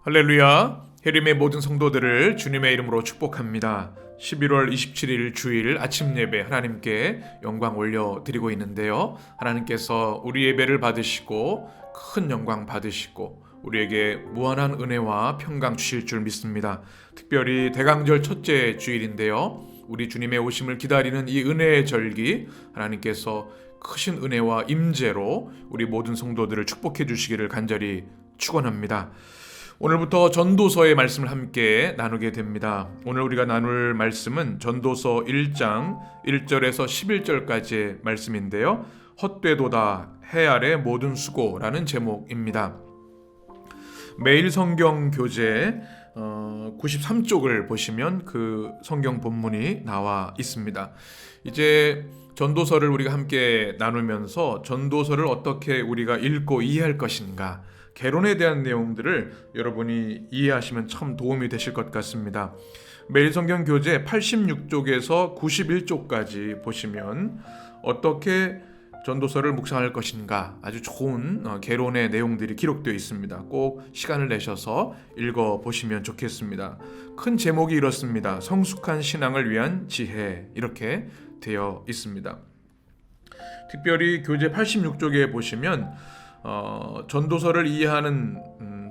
할렐루야. 해림의 모든 성도들을 주님의 이름으로 축복합니다. 11월 27일 주일 아침 예배 하나님께 영광 올려드리고 있는데요. 하나님께서 우리 예배를 받으시고 큰 영광 받으시고 우리에게 무한한 은혜와 평강 주실 줄 믿습니다. 특별히 대강절 첫째 주일인데요. 우리 주님의 오심을 기다리는 이 은혜의 절기, 하나님께서 크신 은혜와 임재로 우리 모든 성도들을 축복해 주시기를 간절히 축원합니다. 오늘부터 전도서의 말씀을 함께 나누게 됩니다. 오늘 우리가 나눌 말씀은 전도서 1장 1절에서 11절까지의 말씀인데요. 헛되도다 해 아래 모든 수고라는 제목입니다. 매일 성경 교재 93쪽을 보시면 그 성경 본문이 나와 있습니다. 이제 전도서를 우리가 함께 나누면서 전도서를 어떻게 우리가 읽고 이해할 것인가, 개론에 대한 내용들을 여러분이 이해하시면 참 도움이 되실 것 같습니다. 매일 성경 교재 86쪽에서 91쪽까지 보시면 어떻게 전도서를 묵상할 것인가, 아주 좋은 개론의 내용들이 기록되어 있습니다. 꼭 시간을 내셔서 읽어보시면 좋겠습니다. 큰 제목이 이렇습니다. 성숙한 신앙을 위한 지혜, 이렇게 되어 있습니다. 특별히 교재 86쪽에 보시면 전도서를 이해하는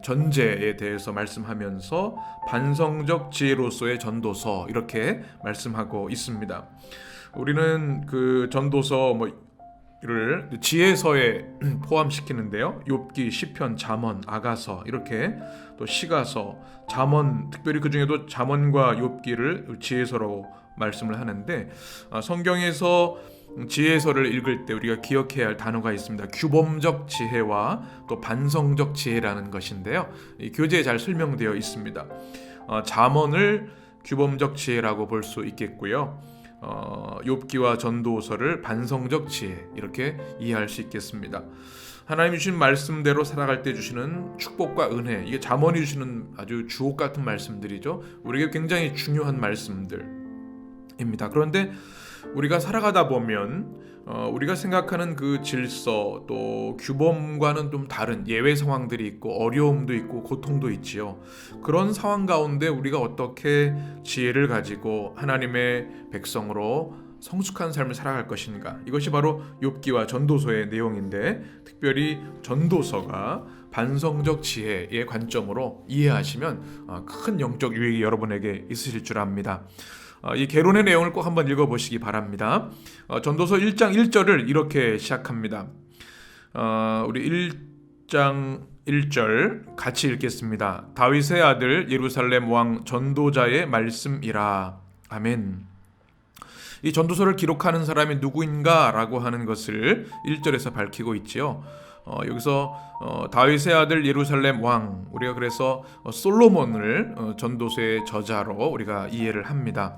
전제에 대해서 말씀하면서 반성적 지혜로서의 전도서, 이렇게 말씀하고 있습니다. 우리는 그 전도서 를 지혜서에 포함시키는데요. 욥기, 시편, 잠언, 아가서, 이렇게 또 시가서, 잠언, 특별히 그 중에도 잠언과 욥기를 지혜서로 말씀을 하는데, 성경에서 지혜서를 읽을 때 우리가 기억해야 할 단어가 있습니다. 규범적 지혜와 또 반성적 지혜라는 것인데요. 이 교재에 잘 설명되어 있습니다. 잠언을 규범적 지혜라고 볼 수 있겠고요. 욥기와 전도서를 반성적 지혜, 이렇게 이해할 수 있겠습니다. 하나님이 주신 말씀대로 살아갈 때 주시는 축복과 은혜, 이게 잠언이 주시는 아주 주옥 같은 말씀들이죠. 우리에게 굉장히 중요한 말씀들입니다. 그런데 우리가 살아가다 보면 우리가 생각하는 그 질서, 또 규범과는 좀 다른 예외 상황들이 있고 어려움도 있고 고통도 있지요. 그런 상황 가운데 우리가 어떻게 지혜를 가지고 하나님의 백성으로 성숙한 삶을 살아갈 것인가, 이것이 바로 욥기와 전도서의 내용인데, 특별히 전도서가 반성적 지혜의 관점으로 이해하시면 큰 영적 유익이 여러분에게 있으실 줄 압니다. 이 개론의 내용을 꼭 한번 읽어보시기 바랍니다. 전도서 1장 1절을 이렇게 시작합니다. 우리 1장 1절 같이 읽겠습니다. 다윗의 아들 예루살렘 왕 전도자의 말씀이라. 아멘. 이 전도서를 기록하는 사람이 누구인가 라고 하는 것을 1절에서 밝히고 있지요. 여기서 다윗의 아들 예루살렘 왕, 우리가 그래서 솔로몬을 전도서의 저자로 우리가 이해를 합니다.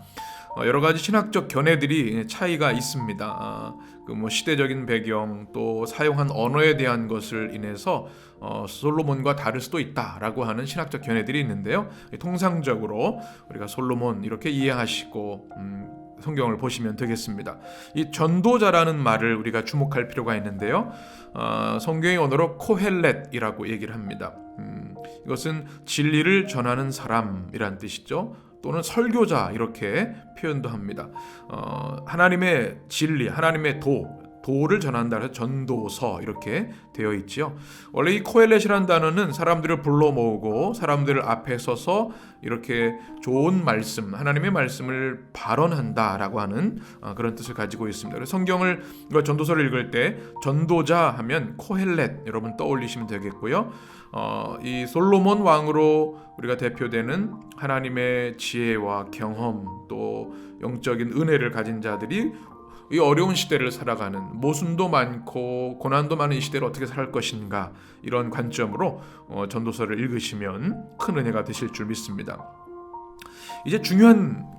여러 가지 신학적 견해들이 차이가 있습니다. 그 시대적인 배경, 또 사용한 언어에 대한 것을 인해서 솔로몬과 다를 수도 있다라고 하는 신학적 견해들이 있는데요. 통상적으로 우리가 솔로몬 이렇게 이해하시고 성경을 보시면 되겠습니다. 이 전도자라는 말을 우리가 주목할 필요가 있는데요. 성경의 언어로 코헬렛이라고 얘기를 합니다. 이것은 진리를 전하는 사람이란 뜻이죠. 또는 설교자, 이렇게 표현도 합니다. 하나님의 진리, 하나님의 도를 전한다 해서 전도서, 이렇게 되어 있지요. 원래 이 코헬렛이라는 단어는 사람들을 불러 모으고 사람들 앞에 서서 이렇게 좋은 말씀, 하나님의 말씀을 발언한다라고 하는 그런 뜻을 가지고 있습니다. 그래서 성경을, 전도서를 읽을 때 전도자 하면 코헬렛 여러분 떠올리시면 되겠고요. 이 솔로몬 왕으로 우리가 대표되는 하나님의 지혜와 경험, 또 영적인 은혜를 가진 자들이 이 어려운 시대를 살아가는, 모순도 많고 고난도 많은 이 시대를 어떻게 살 것인가, 이런 관점으로 전도서를 읽으시면 큰 은혜가 되실 줄 믿습니다. 이제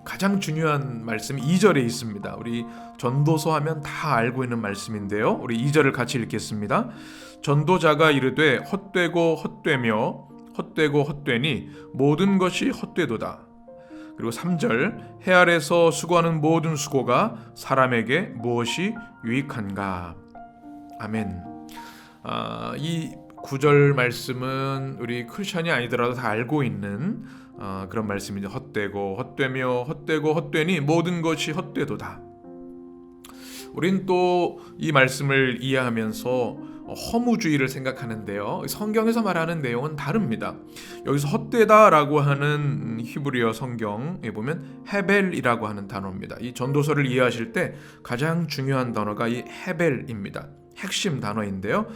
가장 중요한 말씀이 2절에 있습니다. 우리 전도서 하면 다 알고 있는 말씀인데요. 우리 2절을 같이 읽겠습니다. 전도자가 이르되 헛되고 헛되며 헛되고 헛되니 모든 것이 헛되도다. 그리고 3절, 해 아래서 수고하는 모든 수고가 사람에게 무엇이 유익한가. 아멘. 이 구절 말씀은 우리 크리스천이 아니더라도 다 알고 있는 그런 말씀이죠. 헛되고 헛되며 헛되고 헛되니 모든 것이 헛되도다. 우린 또 이 말씀을 이해하면서 허무주의를 생각하는데요. 성경에서 말하는 내용은 다릅니다. 여기서 헛되다라고 하는 히브리어 성경에 보면 헤벨이라고 하는 단어입니다. 이 전도서를 이해하실 때 가장 중요한 단어가 이 헤벨입니다. 핵심 단어인데요.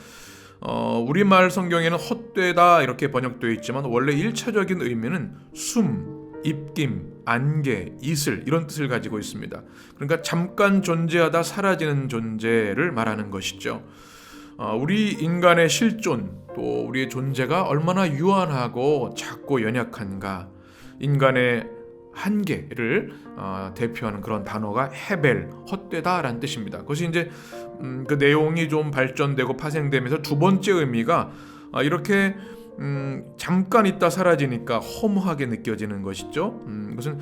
우리말 성경에는 헛되다 이렇게 번역되어 있지만 원래 1차적인 의미는 숨, 입김, 안개, 이슬 이런 뜻을 가지고 있습니다. 그러니까 잠깐 존재하다 사라지는 존재를 말하는 것이죠. 우리 인간의 실존 또 우리의 존재가 얼마나 유한하고 작고 연약한가, 인간의 한계를 대표하는 그런 단어가 헤벨, 헛되다라는 뜻입니다. 그것이 이제 그 내용이 좀 발전되고 파생되면서 두 번째 의미가 이렇게 잠깐 있다 사라지니까 허무하게 느껴지는 것이죠. 이것은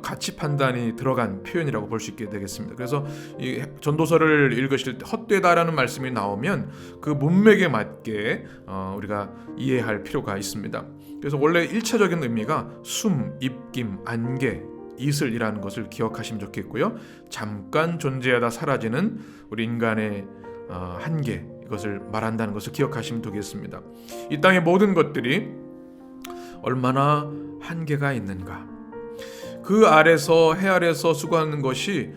가치 판단이 들어간 표현이라고 볼 수 있게 되겠습니다. 그래서 이 전도서를 읽으실 때 헛되다라는 말씀이 나오면 그 문맥에 맞게 우리가 이해할 필요가 있습니다. 그래서 원래 1차적인 의미가 숨, 입김, 안개, 이슬이라는 것을 기억하시면 좋겠고요. 잠깐 존재하다 사라지는 우리 인간의 한계, 이것을 말한다는 것을 기억하시면 되겠습니다. 이 땅의 모든 것들이 얼마나 한계가 있는가, 그 아래서 해 아래서 수고하는 것이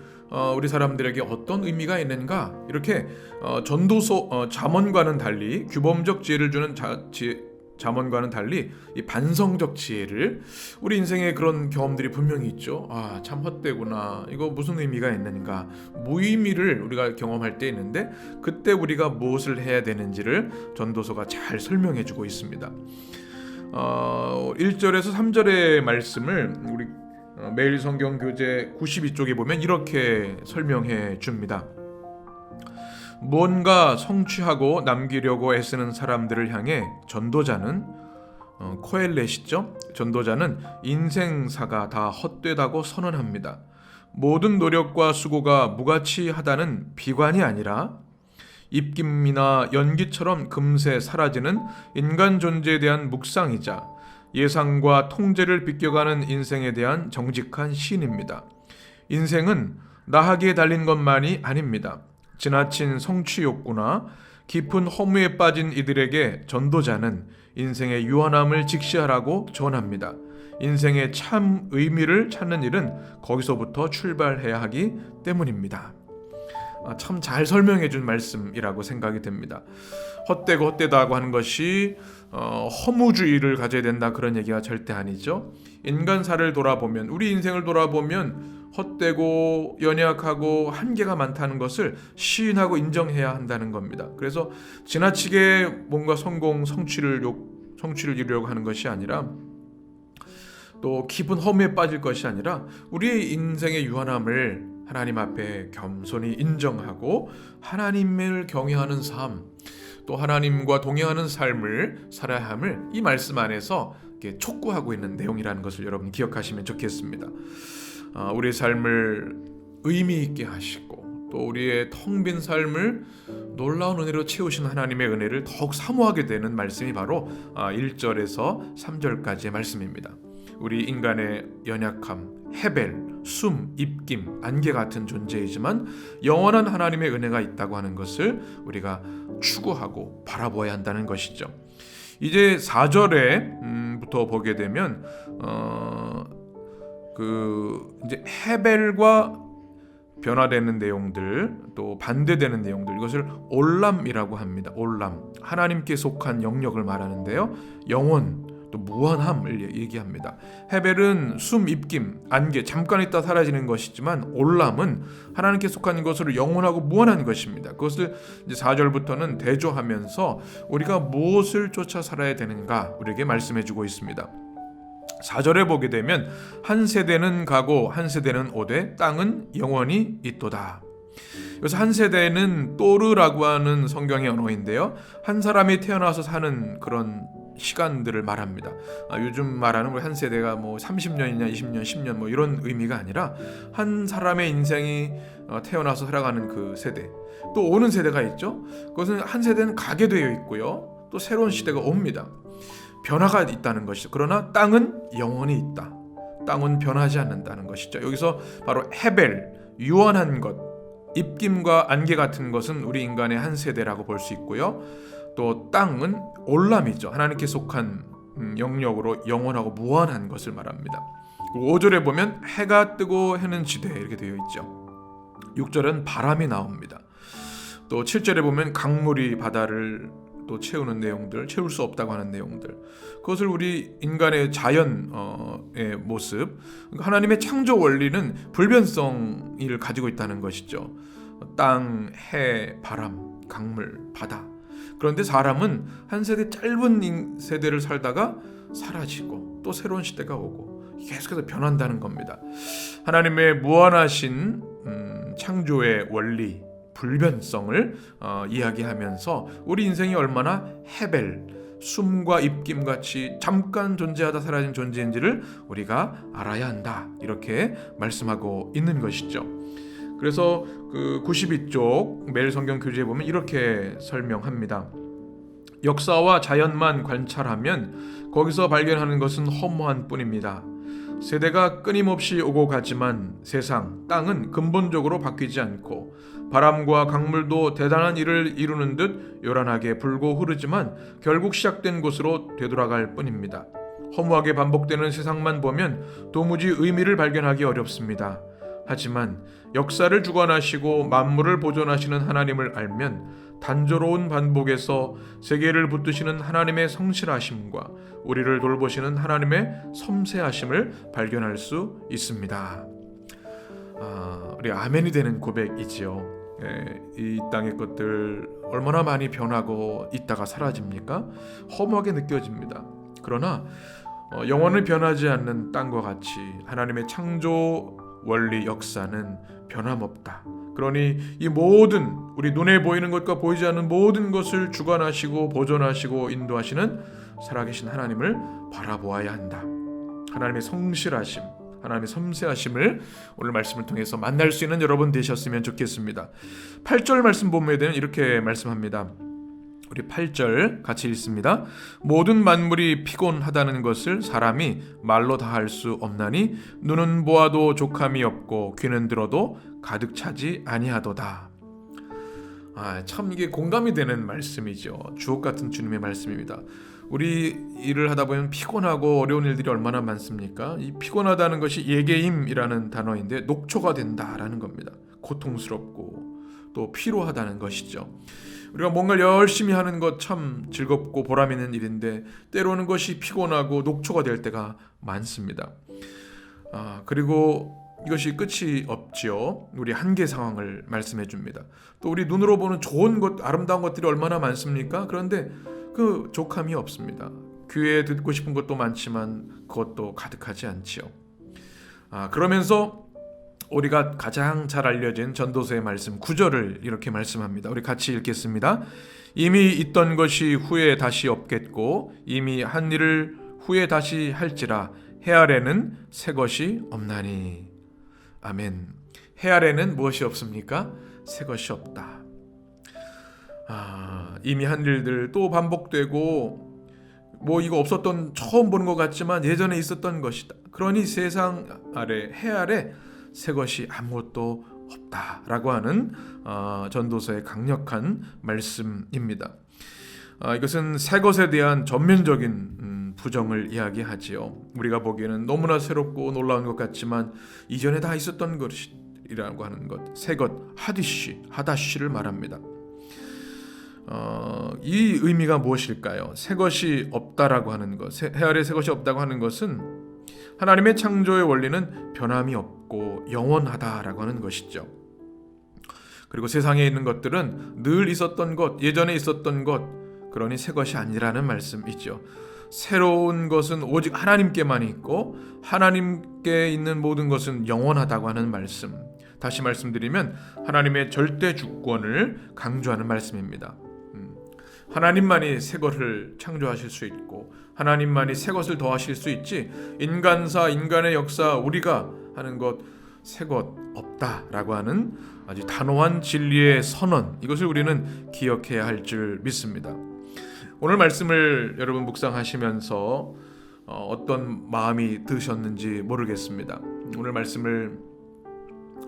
우리 사람들에게 어떤 의미가 있는가, 이렇게 전도서 잠언과는 달리 규범적 지혜를 주는 잠언과는 달리 이 반성적 지혜를, 우리 인생에 그런 경험들이 분명히 있죠. 참 헛되구나, 이거 무슨 의미가 있는가, 무의미를 우리가 경험할 때 있는데 그때 우리가 무엇을 해야 되는지를 전도서가 잘 설명해 주고 있습니다. 1절에서 3절의 말씀을 우리 매일 성경 교재 92쪽에 보면 이렇게 설명해 줍니다. 무언가 성취하고 남기려고 애쓰는 사람들을 향해 전도자는 코엘렛이죠. 전도자는 인생사가 다 헛되다고 선언합니다. 모든 노력과 수고가 무가치하다는 비관이 아니라 입김이나 연기처럼 금세 사라지는 인간 존재에 대한 묵상이자 예상과 통제를 비껴가는 인생에 대한 정직한 시인입니다. 인생은 나하기에 달린 것만이 아닙니다. 지나친 성취 욕구나 깊은 허무에 빠진 이들에게 전도자는 인생의 유한함을 직시하라고 전합니다. 인생의 참 의미를 찾는 일은 거기서부터 출발해야 하기 때문입니다. 참 잘 설명해 준 말씀이라고 생각이 됩니다. 헛되고 헛되다고 하는 것이 허무주의를 가져야 된다, 그런 얘기가 절대 아니죠. 인간사를 돌아보면, 우리 인생을 돌아보면 헛되고 연약하고 한계가 많다는 것을 시인하고 인정해야 한다는 겁니다. 그래서 지나치게 뭔가 성취를 이루려고 하는 것이 아니라, 또 깊은 허무에 빠질 것이 아니라 우리의 인생의 유한함을 하나님 앞에 겸손히 인정하고 하나님을 경외하는 삶, 또 하나님과 동행하는 삶을 살아야 함을 이 말씀 안에서 촉구하고 있는 내용이라는 것을 여러분 기억하시면 좋겠습니다. 우리의 삶을 의미 있게 하시고 또 우리의 텅 빈 삶을 놀라운 은혜로 채우신 하나님의 은혜를 더욱 사모하게 되는 말씀이 바로 1절에서 3절까지의 말씀입니다. 우리 인간의 연약함, 헤벨, 숨, 입김, 안개 같은 존재이지만 영원한 하나님의 은혜가 있다고 하는 것을 우리가 추구하고 바라보아야 한다는 것이죠. 이제 4절에부터 보게 되면 이제 헤벨과 변화되는 내용들, 또 반대되는 내용들, 이것을 올람이라고 합니다. 올람, 하나님께 속한 영역을 말하는데요. 영원, 또 무한함을 얘기합니다. 헤벨은 숨, 입김, 안개, 잠깐 있다 사라지는 것이지만 올람은 하나님께 속한 것으로 영원하고 무한한 것입니다. 그것을 이제 4절부터는 대조하면서 우리가 무엇을 쫓아 살아야 되는가 우리에게 말씀해주고 있습니다. 4절에 보게 되면 한 세대는 가고 한 세대는 오되 땅은 영원히 있도다. 그래서 한 세대는 또르라고 하는 성경의 언어인데요, 한 사람이 태어나서 사는 그런 시간들을 말합니다. 요즘 말하는 한 세대가 30년이냐 20년 10년 이런 의미가 아니라 한 사람의 인생이 태어나서 살아가는 그 세대, 또 오는 세대가 있죠. 그것은 한 세대는 가게 되어 있고요, 또 새로운 시대가 옵니다. 변화가 있다는 것이죠. 그러나 땅은 영원히 있다. 땅은 변하지 않는다는 것이죠. 여기서 바로 헤벨, 유언한 것, 입김과 안개 같은 것은 우리 인간의 한 세대라고 볼 수 있고요. 또 땅은 올람이죠. 하나님께 속한 영역으로 영원하고 무한한 것을 말합니다. 5절에 보면 해가 뜨고 해는 지되 이렇게 되어 있죠. 6절은 바람이 나옵니다. 또 7절에 보면 강물이 바다를 또 채우는 내용들, 채울 수 없다고 하는 내용들, 그것을 우리 인간의 자연의 모습, 하나님의 창조 원리는 불변성을 가지고 있다는 것이죠. 땅, 해, 바람, 강물, 바다. 그런데 사람은 한 세대 짧은 세대를 살다가 사라지고 또 새로운 시대가 오고 계속해서 변한다는 겁니다. 하나님의 무한하신 창조의 원리, 불변성을 이야기하면서 우리 인생이 얼마나 헤벨, 숨과 입김 같이 잠깐 존재하다 사라진 존재인지를 우리가 알아야 한다, 이렇게 말씀하고 있는 것이죠. 그래서 그 92쪽 매일 성경 교재에 보면 이렇게 설명합니다. 역사와 자연만 관찰하면 거기서 발견하는 것은 허무한 뿐입니다. 세대가 끊임없이 오고 가지만 세상, 땅은 근본적으로 바뀌지 않고 바람과 강물도 대단한 일을 이루는 듯 요란하게 불고 흐르지만 결국 시작된 곳으로 되돌아갈 뿐입니다. 허무하게 반복되는 세상만 보면 도무지 의미를 발견하기 어렵습니다. 하지만 역사를 주관하시고 만물을 보존하시는 하나님을 알면 단조로운 반복에서 세계를 붙드시는 하나님의 성실하심과 우리를 돌보시는 하나님의 섬세하심을 발견할 수 있습니다. 우리 아멘이 되는 고백이지요. 이 땅의 것들 얼마나 많이 변하고 있다가 사라집니까? 허무하게 느껴집니다. 그러나 영원히 변하지 않는 땅과 같이 하나님의 창조 원리 역사는 변함없다. 그러니 이 모든 우리 눈에 보이는 것과 보이지 않는 모든 것을 주관하시고 보존하시고 인도하시는 살아계신 하나님을 바라보아야 한다. 하나님의 성실하심, 하나님의 섬세하심을 오늘 말씀을 통해서 만날 수 있는 여러분 되셨으면 좋겠습니다. 8절 말씀 보면 이렇게 말씀합니다. 우리 8절 같이 읽습니다. 모든 만물이 피곤하다는 것을 사람이 말로 다 할 수 없나니 눈은 보아도 족함이 없고 귀는 들어도 가득 차지 아니하도다. 참 이게 공감이 되는 말씀이죠. 주옥 같은 주님의 말씀입니다. 우리 일을 하다 보면 피곤하고 어려운 일들이 얼마나 많습니까? 이 피곤하다는 것이 예게임이라는 단어인데 녹초가 된다라는 겁니다. 고통스럽고 또 피로하다는 것이죠. 우리가 뭔가를 열심히 하는 것 참 즐겁고 보람 있는 일인데 때로는 것이 피곤하고 녹초가 될 때가 많습니다. 그리고 이것이 끝이 없지요. 우리 한계 상황을 말씀해 줍니다. 또 우리 눈으로 보는 좋은 것, 아름다운 것들이 얼마나 많습니까? 그런데 그 족함이 없습니다. 귀에 듣고 싶은 것도 많지만 그것도 가득하지 않지요. 그러면서 우리가 가장 잘 알려진 전도서의 말씀 9절을 이렇게 말씀합니다. 우리 같이 읽겠습니다. 이미 있던 것이 후에 다시 없겠고 이미 한 일을 후에 다시 할지라 해 아래는 새 것이 없나니. 아멘. 해 아래는 무엇이 없습니까? 새 것이 없다. 이미 한 일들 또 반복되고 이거 없었던, 처음 보는 것 같지만 예전에 있었던 것이다. 그러니 세상 아래, 해 아래 새 것이 아무것도 없다라고 하는 전도서의 강력한 말씀입니다. 이것은 새 것에 대한 전면적인 부정을 이야기하지요. 우리가 보기에는 너무나 새롭고 놀라운 것 같지만 이전에 다 있었던 것이라고 하는 것, 새 것, 하다쉬를 말합니다. 이 의미가 무엇일까요? 새 것이 없다라고 하는 것, 해 아래 새 것이 없다고 하는 것은 하나님의 창조의 원리는 변함이 없고 영원하다라고 하는 것이죠. 그리고 세상에 있는 것들은 늘 있었던 것, 예전에 있었던 것, 그러니 새 것이 아니라는 말씀이죠. 새로운 것은 오직 하나님께만 있고 하나님께 있는 모든 것은 영원하다고 하는 말씀. 다시 말씀드리면 하나님의 절대 주권을 강조하는 말씀입니다. 하나님만이 새 것을 창조하실 수 있고 하나님만이 새 것을 더하실 수 있지, 인간사, 인간의 역사, 우리가 하는 것, 새 것 없다라고 하는 아주 단호한 진리의 선언, 이것을 우리는 기억해야 할 줄 믿습니다. 오늘 말씀을 여러분 묵상하시면서 어떤 마음이 드셨는지 모르겠습니다. 오늘 말씀을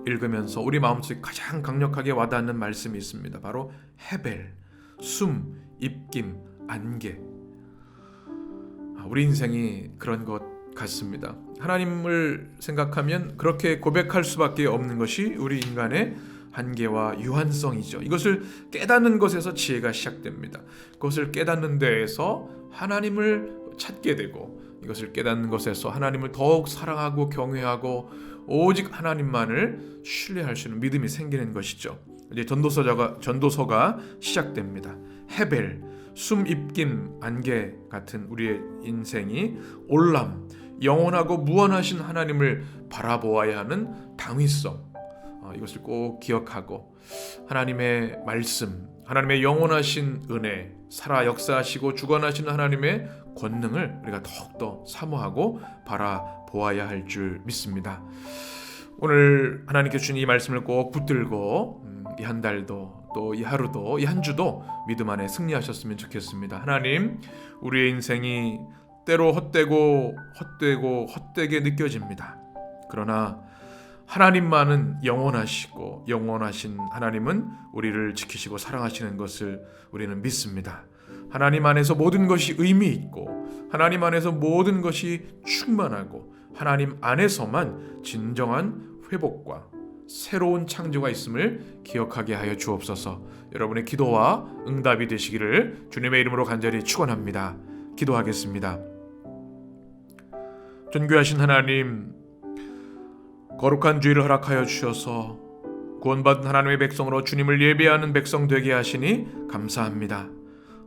읽으면서 우리 마음속에 가장 강력하게 와닿는 말씀이 있습니다. 바로 헤벨, 숨, 입김, 안개. 우리 인생이 그런 것 같습니다. 하나님을 생각하면 그렇게 고백할 수밖에 없는 것이 우리 인간의 한계와 유한성이죠. 이것을 깨닫는 것에서 지혜가 시작됩니다. 그것을 깨닫는 데에서 하나님을 찾게 되고, 이것을 깨닫는 것에서 하나님을 더욱 사랑하고 경외하고 오직 하나님만을 신뢰할 수 있는 믿음이 생기는 것이죠. 이제 전도서가 시작됩니다. 헤벨, 숨, 입김, 안개 같은 우리의 인생이 올람, 영원하고 무한하신 하나님을 바라보아야 하는 당위성, 이것을 꼭 기억하고 하나님의 말씀, 하나님의 영원하신 은혜, 살아 역사하시고 주관하시는 하나님의 권능을 우리가 더욱더 사모하고 바라보아야 할 줄 믿습니다. 오늘 하나님께 주신 이 말씀을 꼭 붙들고 이 한 달도 또 이 하루도 이 한 주도 믿음 안에 승리하셨으면 좋겠습니다. 하나님, 우리의 인생이 때로 헛되게 느껴집니다. 그러나 하나님만은 영원하시고 영원하신 하나님은 우리를 지키시고 사랑하시는 것을 우리는 믿습니다. 하나님 안에서 모든 것이 의미 있고 하나님 안에서 모든 것이 충만하고 하나님 안에서만 진정한 회복과 새로운 창조가 있음을 기억하게 하여 주옵소서. 여러분의 기도와 응답이 되시기를 주님의 이름으로 간절히 축원합니다. 기도하겠습니다. 존귀하신 하나님, 거룩한 주일을 허락하여 주셔서 구원받은 하나님의 백성으로 주님을 예배하는 백성 되게 하시니 감사합니다.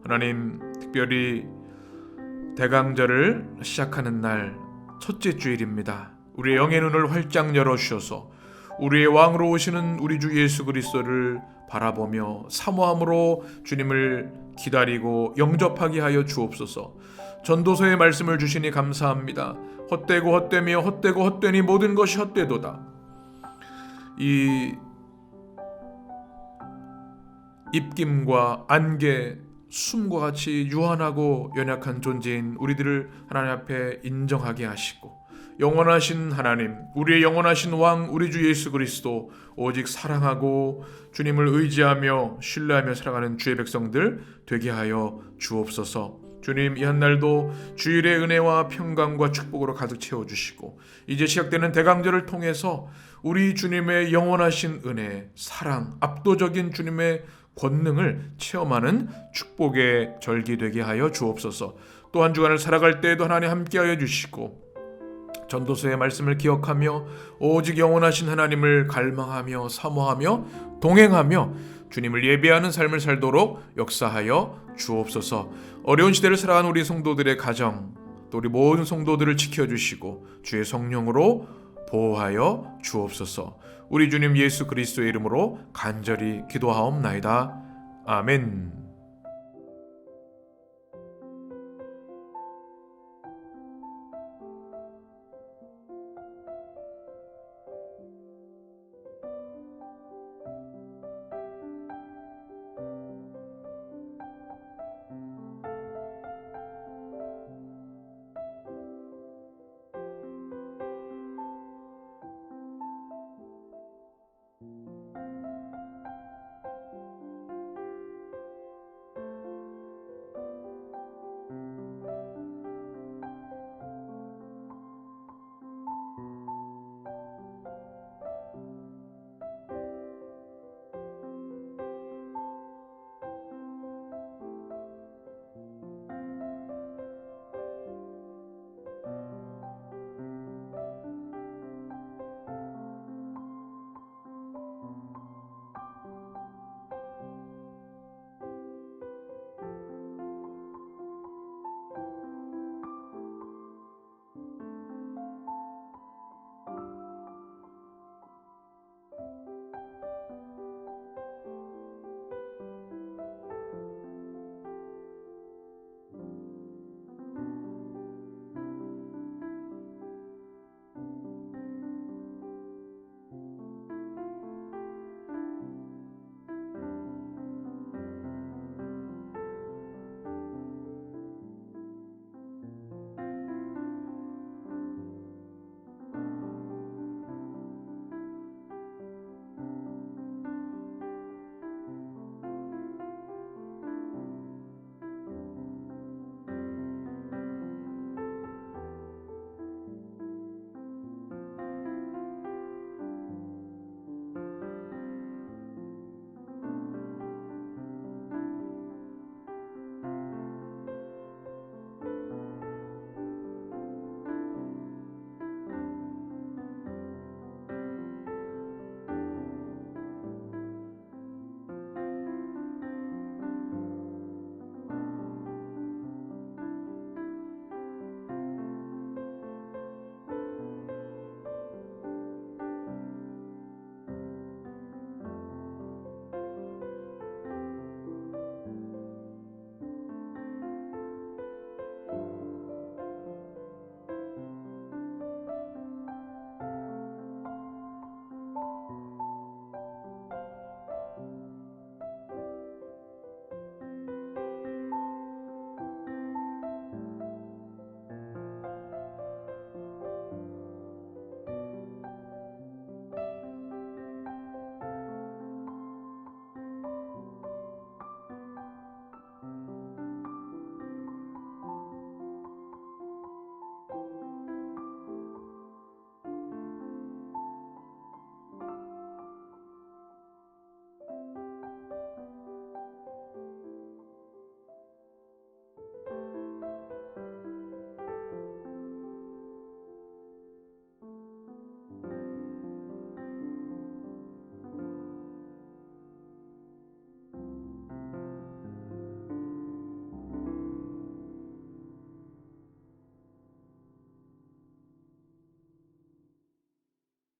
하나님, 특별히 대강절을 시작하는 날 첫째 주일입니다. 우리의 영의 눈을 활짝 열어주셔서 우리의 왕으로 오시는 우리 주 예수 그리스도를 바라보며 사모함으로 주님을 기다리고 영접하게 하여 주옵소서. 전도서의 말씀을 주시니 감사합니다. 헛되고 헛되며 헛되고 헛되니 모든 것이 헛되도다. 이 입김과 안개, 숨과 같이 유한하고 연약한 존재인 우리들을 하나님 앞에 인정하게 하시고 영원하신 하나님, 우리의 영원하신 왕, 우리 주 예수 그리스도 오직 사랑하고 주님을 의지하며 신뢰하며 살아가는 주의 백성들 되게 하여 주옵소서. 주님, 이 한 날도 주일의 은혜와 평강과 축복으로 가득 채워주시고 이제 시작되는 대강절을 통해서 우리 주님의 영원하신 은혜, 사랑, 압도적인 주님의 권능을 체험하는 축복의 절기 되게 하여 주옵소서. 또 한 주간을 살아갈 때에도 하나님 함께하여 주시고 전도서의 말씀을 기억하며 오직 영원하신 하나님을 갈망하며 사모하며 동행하며 주님을 예배하는 삶을 살도록 역사하여 주옵소서. 어려운 시대를 살아가는 우리 성도들의 가정, 또 우리 모든 성도들을 지켜주시고 주의 성령으로 보호하여 주옵소서. 우리 주님 예수 그리스도의 이름으로 간절히 기도하옵나이다. 아멘.